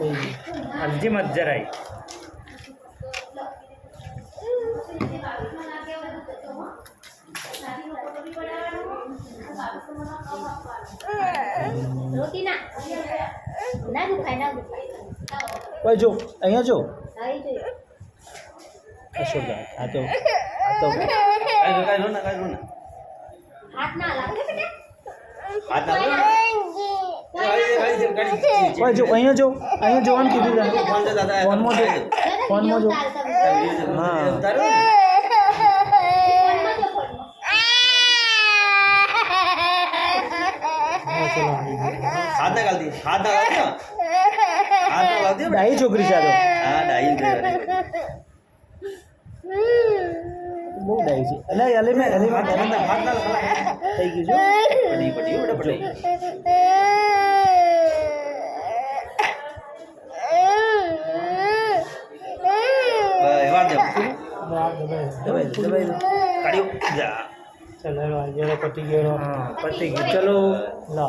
હલજી મત જરાય રોટી ના ના દુખાય ના દુખાય ભાઈ જો અહીંયા જો આવી જોઈએ અશોક આ તો હાથ ના લાગે બેટા ભાઈ જો અહીંયા જોવાનું કીધું તને ફોનમાં જો ફોનમાં જો હા हाथ ना गलती हाथ ना गलती हाथ ना गलती ડાહી છોકરી છે આ તો हाँ डाई બહુ ડાહી છે એટલે અલે મેં हाथ ना लगा થઈ ગયું છે पड़ी पड़ी उड़ा पड़ी बार दे દબાઈ દો काढ़ियो जा ચલો આજે પતી ગયો હા પતી ગયું ચલો લો